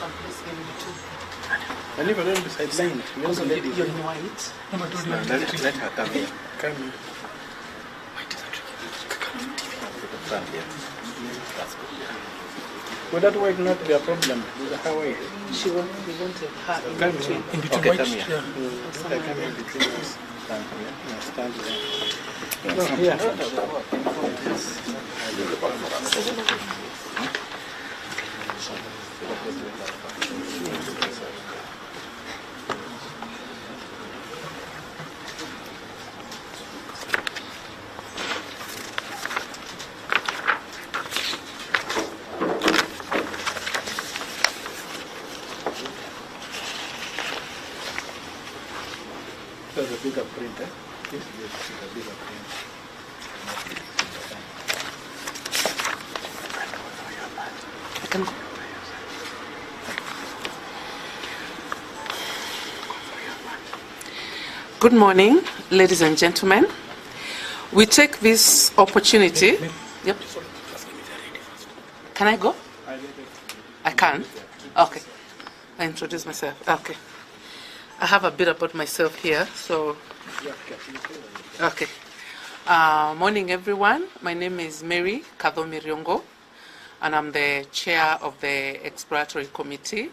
someplace here in between. I never learned the sideline. Also, you're in white. Let her come here. Come here. Would that white not be a problem? How are you? She wanted her in between. In between Okay, white? come here. Yeah. Come in between us. Stand here. No, stand there. No, here. There's a bigger printer. This is a bigger printer. I can go. Good morning, ladies and gentlemen. We take this opportunity. Yep. Can I go? I can? Okay. I introduce myself. Okay. I have a bit about myself here, so. Okay. Morning, everyone. My name is Mary Kadhomi Ryongo, and I'm the chair of the exploratory committee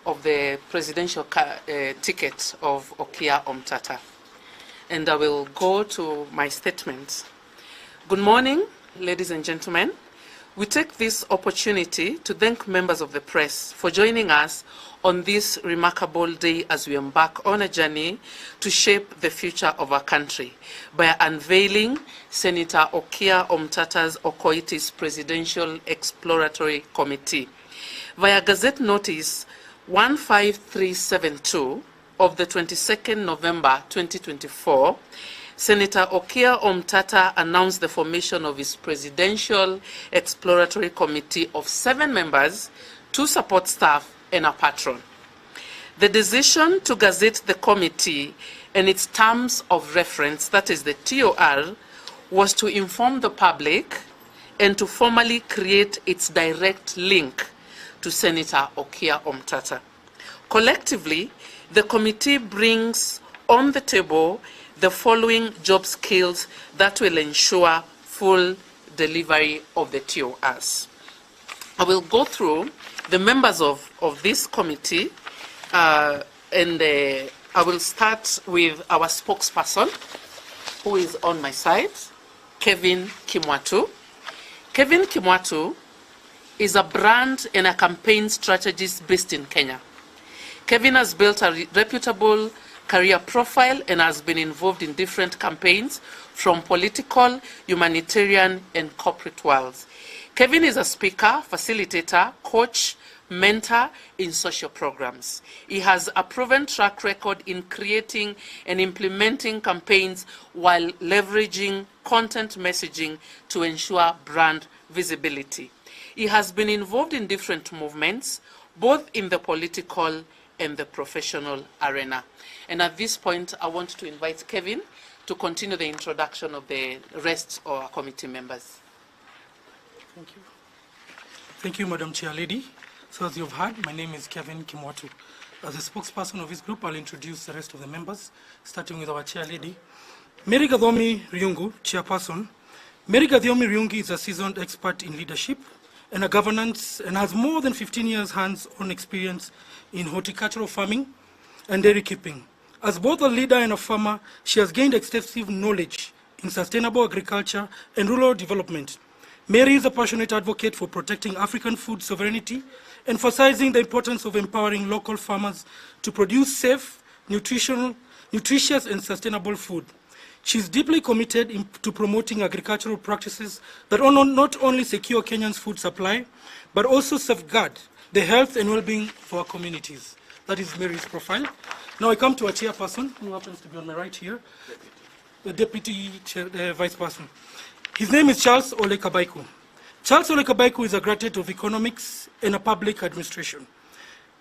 of the presidential ticket of Okiya Omtatah. And I will go to my statements. Good morning, ladies and gentlemen. We take this opportunity to thank members of the press for joining us on this remarkable day as we embark on a journey to shape the future of our country by unveiling Senator Okiya Omtatah's Okoiti's Presidential Exploratory Committee. Via Gazette Notice 15372 of the 22nd November 2024, Senator Okiya Omtatah announced the formation of his Presidential Exploratory Committee of 7 members, 2 support staff, and a patron. The decision to gazette the committee and its terms of reference, that is the TOR, was to inform the public and to formally create its direct link to Senator Okiya Omtatah. Collectively, the committee brings on the table the following job skills that will ensure full delivery of the TORs. I will go through the members of this committee, and I will start with our spokesperson, who is on my side, Kevin Kimwatu. Kevin Kimwatu is a brand and a campaign strategist based in Kenya. Kevin has built a reputable career profile and has been involved in different campaigns from political, humanitarian, and corporate worlds. Kevin is a speaker, facilitator, coach, mentor in social programs. He has a proven track record in creating and implementing campaigns while leveraging content messaging to ensure brand visibility. He has been involved in different movements, both in the political and the professional arena. And at this point, I want to invite Kevin to continue the introduction of the rest of our committee members. Thank you. Thank you, Madam Chair Lady. So as you've heard, my name is Kevin Kimwatu. As a spokesperson of this group, I'll introduce the rest of the members, starting with our Chair Lady. Mary Kadhomi Ryungu, Chairperson. Mary Kadhomi Ryungu is a seasoned expert in leadership and a governance and has more than 15 years hands-on experience in horticultural farming and dairy keeping. As both a leader and a farmer, she has gained extensive knowledge in sustainable agriculture and rural development. Mary is a passionate advocate for protecting African food sovereignty, emphasizing the importance of empowering local farmers to produce safe, nutritious, and sustainable food. She is deeply committed to promoting agricultural practices that not only secure Kenyans' food supply, but also safeguard the health and well-being for our communities. That is Mary's profile. Now I come to our chairperson, who happens to be on my right here, the deputy vice person. His name is Charles Ole Kabaiku. Charles Ole Kabaiku is a graduate of economics and a public administration.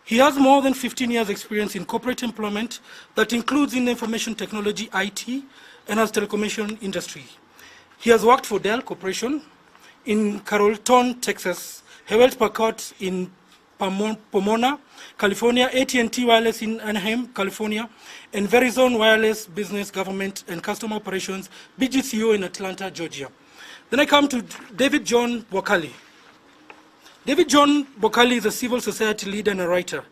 He has more than 15 years experience in corporate employment that includes in the information technology, IT, and as telecommunication industry. He has worked for Dell Corporation in Carrollton, Texas, Hewlett Packard in Pomona, California, AT&T Wireless in Anaheim, California, and Verizon Wireless Business, Government, and Customer Operations, BGCO in Atlanta, Georgia. Then I come to David John Bokali. David John Bokali is a civil society leader and a writer.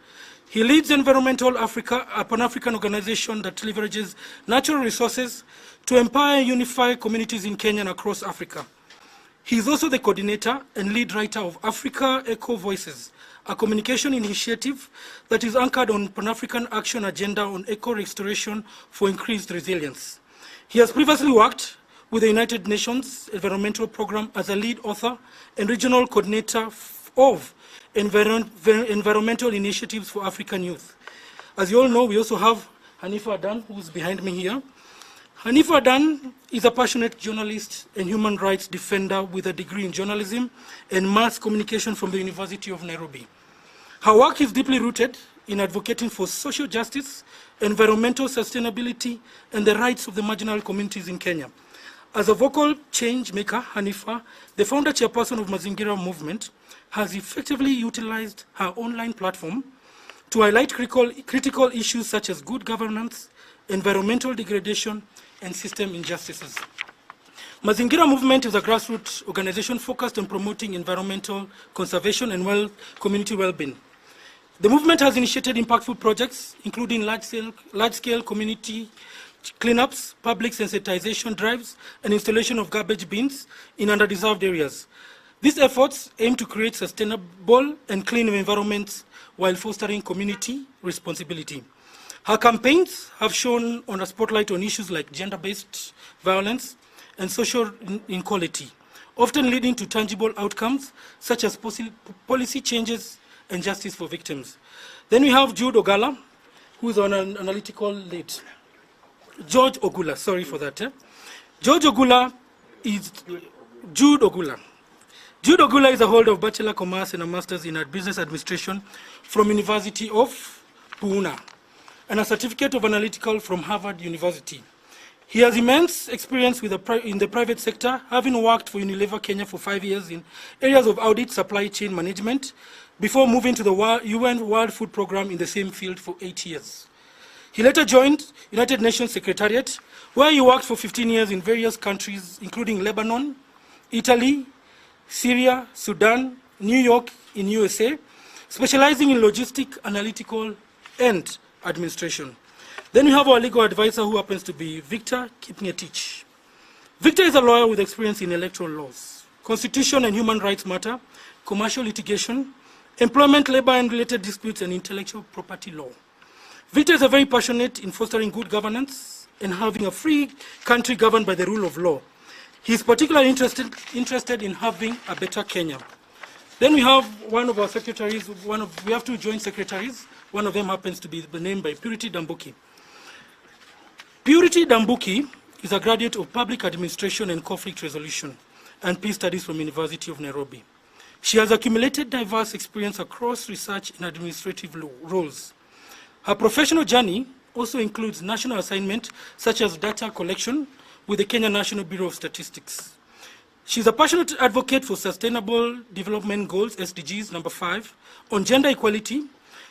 He leads Environmental Africa, a Pan-African organization that leverages natural resources to empower and unify communities in Kenya and across Africa. He is also the coordinator and lead writer of Africa Eco Voices, a communication initiative that is anchored on Pan-African Action Agenda on eco-restoration for increased resilience. He has previously worked with the United Nations Environmental Programme as a lead author and regional coordinator of environmental initiatives for African youth. As you all know, we also have Hanifa Adan, who's behind me here. Hanifa Adan is a passionate journalist and human rights defender with a degree in journalism and mass communication from the University of Nairobi. Her work is deeply rooted in advocating for social justice, environmental sustainability, and the rights of the marginal communities in Kenya. As a vocal change maker, Hanifa, the founder chairperson of Mazingira Movement, has effectively utilized her online platform to highlight critical issues such as good governance, environmental degradation, and system injustices. Mazingira Movement is a grassroots organization focused on promoting environmental conservation and community well-being. The movement has initiated impactful projects, including large-scale community cleanups, public sensitization drives, and installation of garbage bins in underdeserved areas. These efforts aim to create sustainable and clean environments while fostering community responsibility. Her campaigns have shone on a spotlight on issues like gender-based violence and social inequality, often leading to tangible outcomes such as policy changes and justice for victims. Then we have Jude Ogala, who is on an analytical lead. George Ogula, sorry for that. Jude Ogula is a holder of Bachelor of Commerce and a Master's in Business Administration from University of Pune and a Certificate of Analytical from Harvard University. He has immense experience in the private sector, having worked for Unilever Kenya for 5 years in areas of audit, supply chain management, before moving to the UN World Food Programme in the same field for 8 years. He later joined United Nations Secretariat, where he worked for 15 years in various countries, including Lebanon, Italy, Syria, Sudan, New York in USA, specializing in logistic, analytical, and administration. Then we have our legal advisor, who happens to be Victor Kipngetich. Victor is a lawyer with experience in electoral laws, constitution and human rights matter, commercial litigation, employment, labor and related disputes, and intellectual property law. Victor is very passionate in fostering good governance and having a free country governed by the rule of law. He is particularly interested in having a better Kenya. Then we have one of our secretaries, we have two joint secretaries. One of them happens to be named by Purity Dambuki. Purity Dambuki is a graduate of Public Administration and Conflict Resolution and Peace Studies from University of Nairobi. She has accumulated diverse experience across research and administrative roles. Her professional journey also includes national assignment, such as data collection with the Kenya National Bureau of Statistics. She's a passionate advocate for Sustainable Development Goals, SDGs, number 5, on gender equality.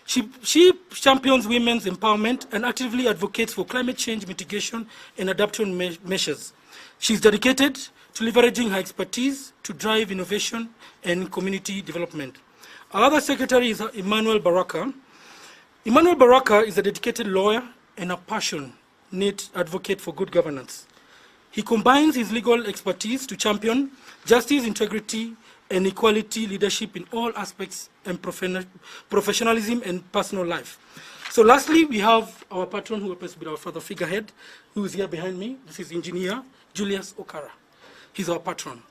She champions women's empowerment and actively advocates for climate change mitigation and adaptation measures. She's dedicated to leveraging her expertise to drive innovation and community development. Our other secretary is Emmanuel Baraka. Emmanuel Baraka is a dedicated lawyer and a passionate advocate for good governance. He combines his legal expertise to champion justice, integrity, and equality leadership in all aspects and professionalism and personal life. So lastly, we have our patron, who happens to be our father figurehead, who is here behind me. This is Engineer Julius Okara. He's our patron.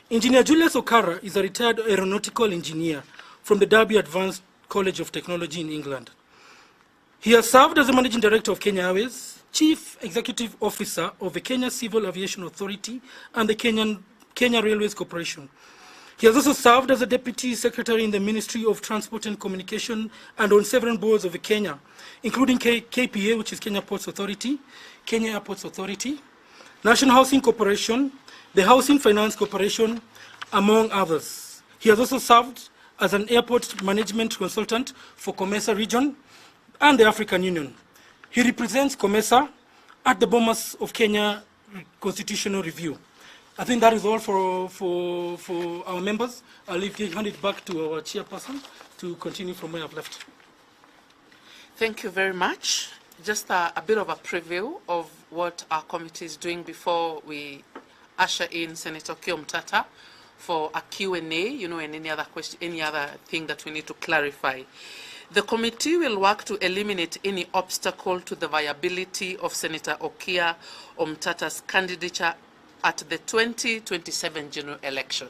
Engineer Julius Okara is a retired aeronautical engineer from the Derby Advanced College of Technology in England. He has served as the Managing Director of Kenya Airways, Chief Executive Officer of the Kenya Civil Aviation Authority and the Kenya Railways Corporation. He has also served as a Deputy Secretary in the Ministry of Transport and Communication and on several boards of Kenya, including KPA, which is Kenya Ports Authority, Kenya Airports Authority, National Housing Corporation, the Housing Finance Corporation, among others. He has also served as an airport management consultant for COMESA region and the African Union. He represents COMESA at the Bomas of Kenya Constitutional Review. I think that is all for our members. I'll hand it back to our chairperson to continue from where I've left. Thank you very much. Just a bit of a preview of what our committee is doing before we usher in Senator Omtatah for a Q&A, and any other question, any other thing that we need to clarify. The committee will work to eliminate any obstacle to the viability of Senator Okiya Omtatah's candidature at the 2027 general election.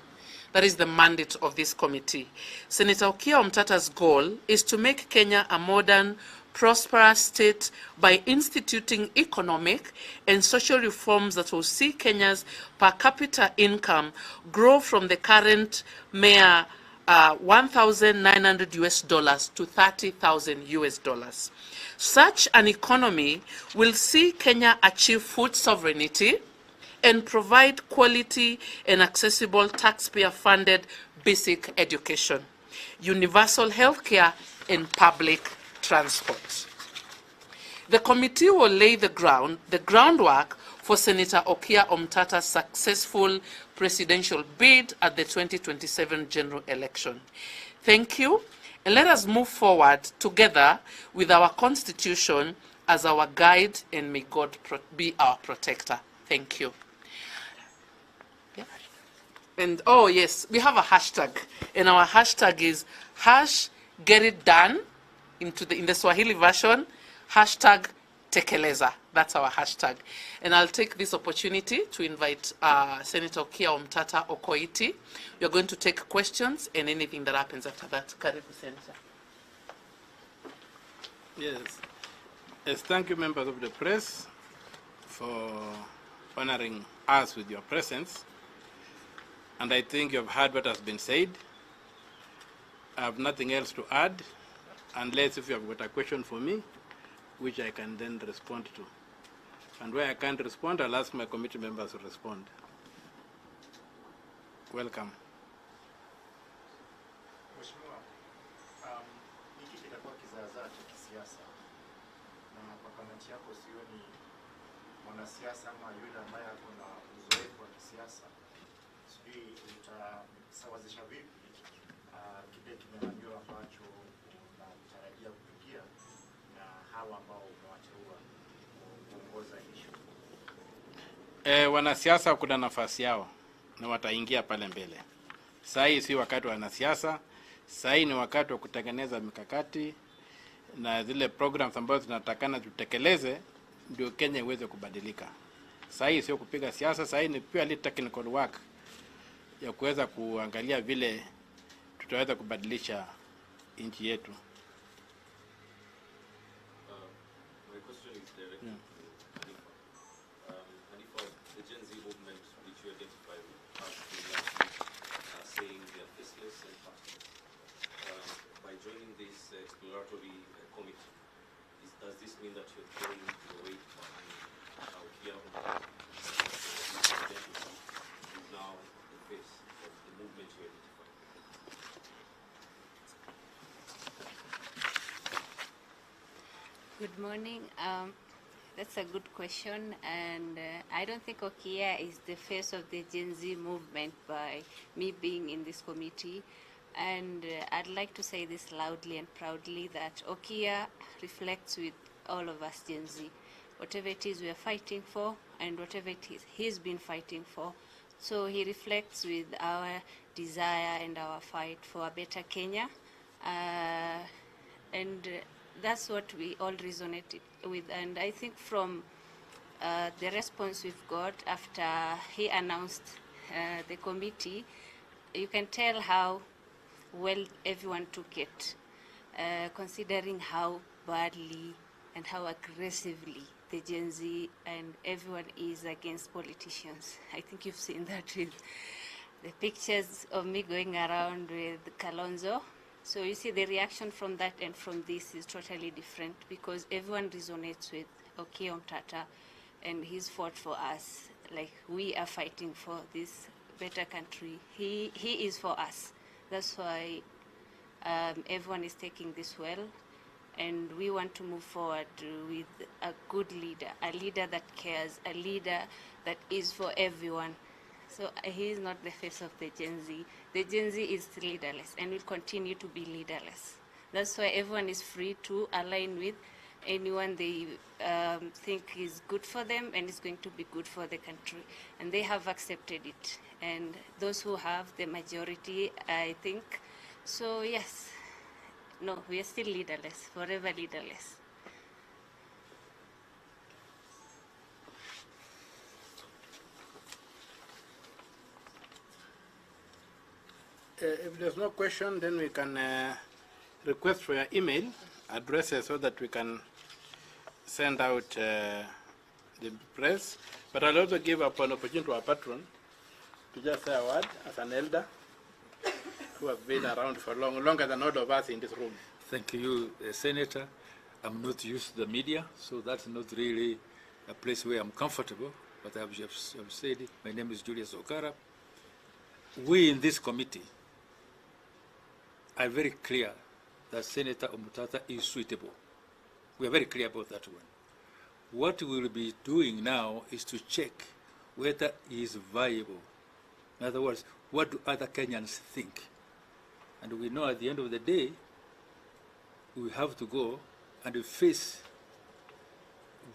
That is the mandate of this committee. Senator Okiya Omtatah's goal is to make Kenya a modern, prosperous state by instituting economic and social reforms that will see Kenya's per capita income grow from the current mere $1,900 to $30,000. Such an economy will see Kenya achieve food sovereignty and provide quality and accessible taxpayer-funded basic education, universal health care, and public transport. The committee will lay the groundwork for Senator Okiya Omtatah's successful presidential bid at the 2027 general election. Thank you, and let us move forward together with our Constitution as our guide, and may God be our protector. Thank you. Yeah. And oh yes, we have a hashtag, and our hashtag is #GetItDone in the Swahili version, #Tekeleza. That's our hashtag. And I'll take this opportunity to invite Senator Okiya Omtatah Okoiti. We are going to take questions and anything that happens after that. Karibu, Senator. Yes. Yes, thank you, members of the press, for honoring us with your presence. And I think you've heard what has been said. I have nothing else to add, unless if you have got a question for me, which I can then respond to. And where I can't respond, I'll ask my committee members to respond. Welcome. Mheshimiwa, hiki kitakuwa kizaazaa cha kisiasa, na kwa kamati yako sioni mwanasiasa ama yule ambaye ako na uzoefu wa kisiasa. Sijui utasawazisha vipi kile kinyang'anyiro ambacho unatarajia kupigia na hawa ambao umewateua kuongoza hii shughuli. Wanasiasa kuna nafasi yao na wataingia pale mbele. Saa hii si wakati wa wanasiasa, saa hii ni wakati wa kutengeneza mikakati na zile programs ambazo tunatakana tutekeleze ndio Kenya iweze kubadilika. Saa hii sio kupiga siasa, saa hii ni purely technical work ya kuweza kuangalia vile tutaweza kubadilisha nchi yetu. My question is directed to Hanifa. Hanifa, the Gen Z movement which you identify with has been saying they are faceless and factless. By joining this exploratory committee, does this mean that you're throwing your weight behind Okiya Omtatah, who is now the face of the movement you identify with? Good morning. That's a good question, and I don't think Okiya is the face of the Gen Z movement by me being in this committee. And I'd like to say this loudly and proudly that Okiya reflects with all of us Gen Z, whatever it is we are fighting for and whatever it is he's been fighting for. So he reflects with our desire and our fight for a better Kenya. That's what we all resonated with. And I think from the response we've got after he announced the committee, you can tell how well everyone took it, considering how badly and how aggressively the Gen Z and everyone is against politicians. I think you've seen that with the pictures of me going around with Kalonzo. So you see the reaction from that and from this is totally different, because everyone resonates with Okiya Omtatah and he's fought for us. Like, we are fighting for this better country. He is for us. That's why Everyone is taking this well, and we want to move forward with a good leader, a leader that cares, a leader that is for everyone. So he is not the face of the Gen Z. The Gen Z is leaderless and will continue to be leaderless. That's why everyone is free to align with anyone they think is good for them and is going to be good for the country. And they have accepted it. And those who have the majority, I think. So yes, no, we are still leaderless, forever leaderless. If there's no question, then we can request for your email addresses so that we can send out the press. But I'll also give up an opportunity to our patron to just say a word as an elder who have been around for longer than all of us in this room. Thank you, Senator. I'm not used to the media, so that's not really a place where I'm comfortable. But I've said it. My name is Julius Okara. We in this committee are very clear that Senator Omtatah is suitable. We are very clear about that one. What we will be doing now is to check whether he is viable. In other words, what do other Kenyans think? And we know at the end of the day, we have to go and face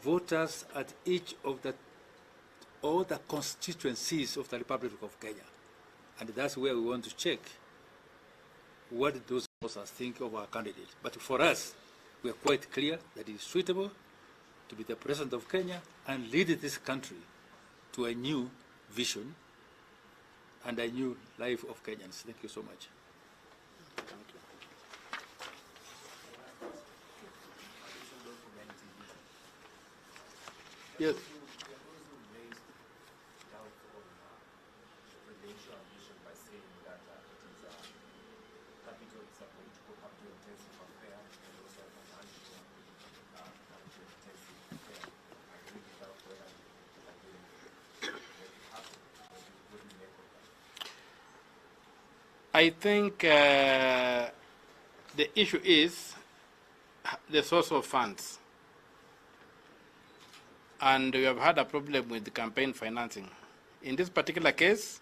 voters at each of all the constituencies of the Republic of Kenya. And that's where we want to check what those voters think of our candidate. But for us, we are quite clear that he is suitable to be the president of Kenya and lead this country to a new vision and a new life of Kenyans. Thank you so much. Thank you. Yes. I think the issue is the source of funds. And we have had a problem with the campaign financing. In this particular case,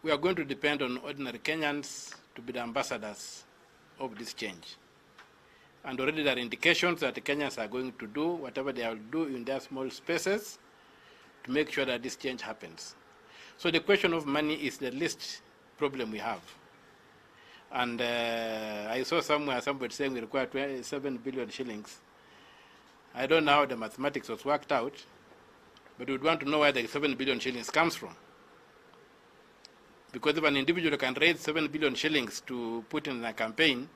we are going to depend on ordinary Kenyans to be the ambassadors of this change. And already there are indications that the Kenyans are going to do whatever they will do in their small spaces to make sure that this change happens. So the question of money is the least problem we have. And I saw somewhere somebody saying we require 27 billion shillings. I don't know how the mathematics was worked out, but we would want to know where the 7 billion shillings comes from. Because if an individual can raise 7 billion shillings to put in a campaign,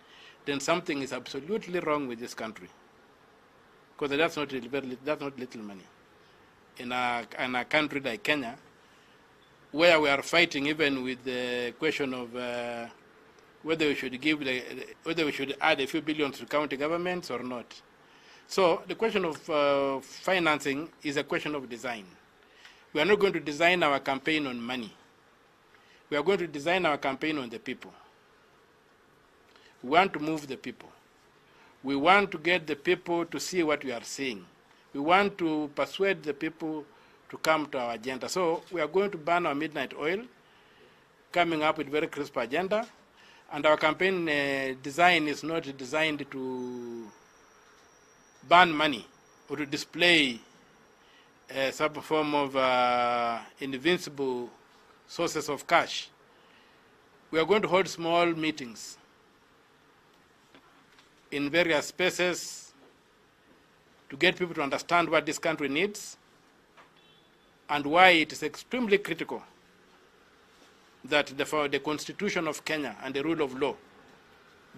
then something is absolutely wrong with this country. Because that's not little money. In a country like Kenya, where we are fighting even with the question of whether we should add a few billions to county governments or not. So the question of financing is a question of design. We are not going to design our campaign on money. We are going to design our campaign on the people. We want to move the people. We want to get the people to see what we are seeing. We want to persuade the people to come to our agenda. So we are going to burn our midnight oil, coming up with very crisp agenda. And our campaign design is not designed to burn money or to display some form of invincible sources of cash. We are going to hold small meetings in various spaces to get people to understand what this country needs and why it is extremely critical that the Constitution of Kenya and the rule of law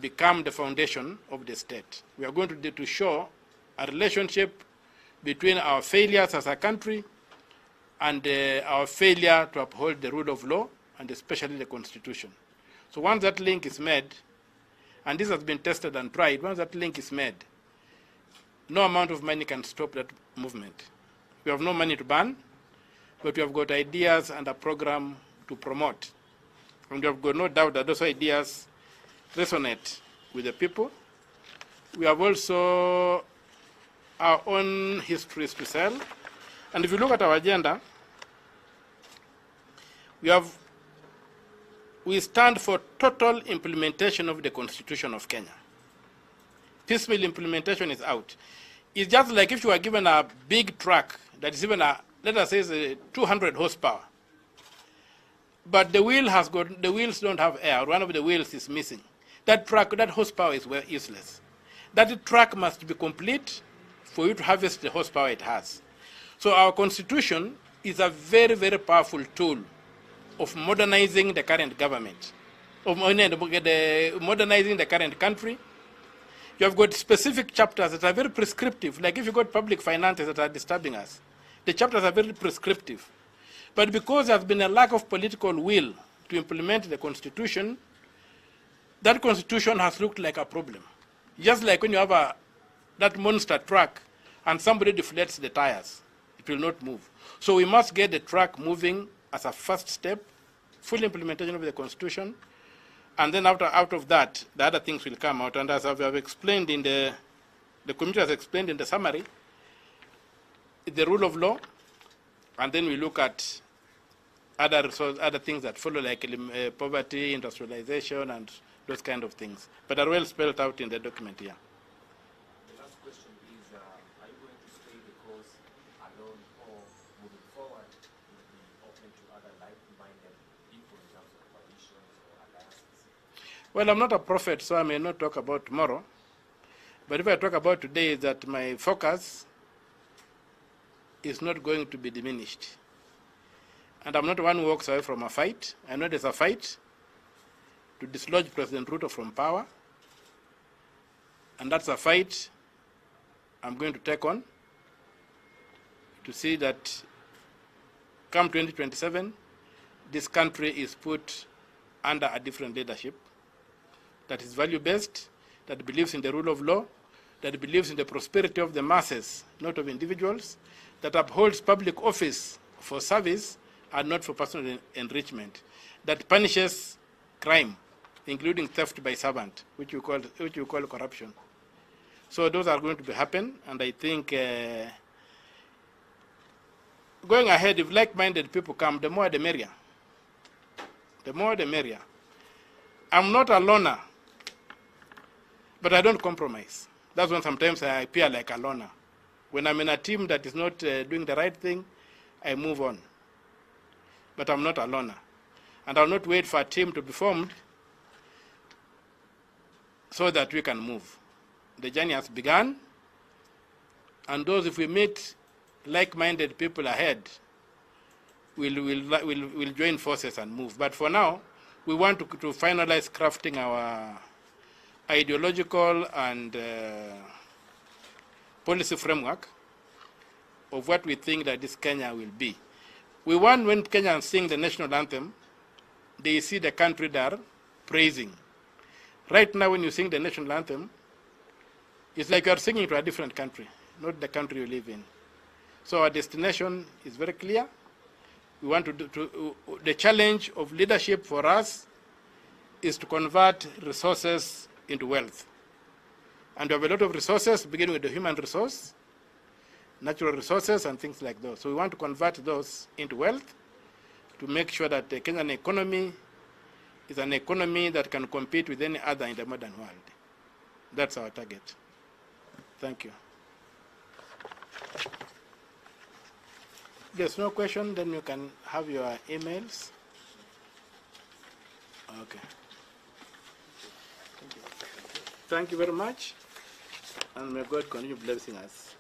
become the foundation of the state. We are going to show a relationship between our failures as a country and our failure to uphold the rule of law and especially the Constitution. So once that link is made, and this has been tested and tried, once that link is made, no amount of money can stop that movement. We have no money to burn, but we have got ideas and a program to promote. And we have got no doubt that those ideas resonate with the people. We have also our own histories to sell. And if you look at our agenda, we stand for total implementation of the Constitution of Kenya. Piecemeal implementation is out. It's just like if you are given a big truck that is even let us say, a 200 horsepower, but the wheels don't have air. One of the wheels is missing. That truck, that horsepower is useless. That truck must be complete for you to harvest the horsepower it has. So our Constitution is a very, very powerful tool of modernizing the current government, of modernizing the current country. You have got specific chapters that are very prescriptive. Like if you got public finances that are disturbing us, the chapters are very prescriptive. But because there has been a lack of political will to implement the Constitution, that Constitution has looked like a problem. Just like when you have that monster truck and somebody deflates the tires, it will not move. So we must get the truck moving as a first step, full implementation of the Constitution, and then out of that, the other things will come out. And as I have explained in the committee has explained in the summary, the rule of law, and then we look at other things that follow, like poverty, industrialization, and those kind of things. But are well spelled out in the document here. The last question is, are you going to stay the course alone, or moving forward will be open to other like-minded people in terms of coalitions or alliances? Well, I'm not a prophet, so I may not talk about tomorrow. But if I talk about today, is that my focus is not going to be diminished. And I'm not one who walks away from a fight. I know there's a fight to dislodge President Ruto from power. And that's a fight I'm going to take on to see that come 2027, this country is put under a different leadership that is value-based, that believes in the rule of law, that believes in the prosperity of the masses, not of individuals, that upholds public office for service and not for personal enrichment, that punishes crime, including theft by servant, which you call corruption. So those are going to happen, and I think going ahead, if like-minded people come, the more the merrier. The more the merrier. I'm not a loner, but I don't compromise. That's when sometimes I appear like a loner. When I'm in a team that is not doing the right thing, I move on. But I'm not a loner. And I'll not wait for a team to be formed so that we can move. The journey has begun, and those, if we meet like-minded people ahead, we'll join forces and move. But for now, we want to finalize crafting our ideological and policy framework of what we think that this Kenya will be. We want, when Kenyans sing the national anthem, they see the country there praising. Right now, when you sing the national anthem, it's like you are singing to a different country, not the country you live in. So our destination is very clear. We want the challenge of leadership for us is to convert resources into wealth. And we have a lot of resources, beginning with the human resource, natural resources, and things like those. So we want to convert those into wealth to make sure that the Kenyan economy is an economy that can compete with any other in the modern world. That's our target. Thank you. If there's no question, then you can have your emails. Okay. Thank you very much, and may God continue blessing us.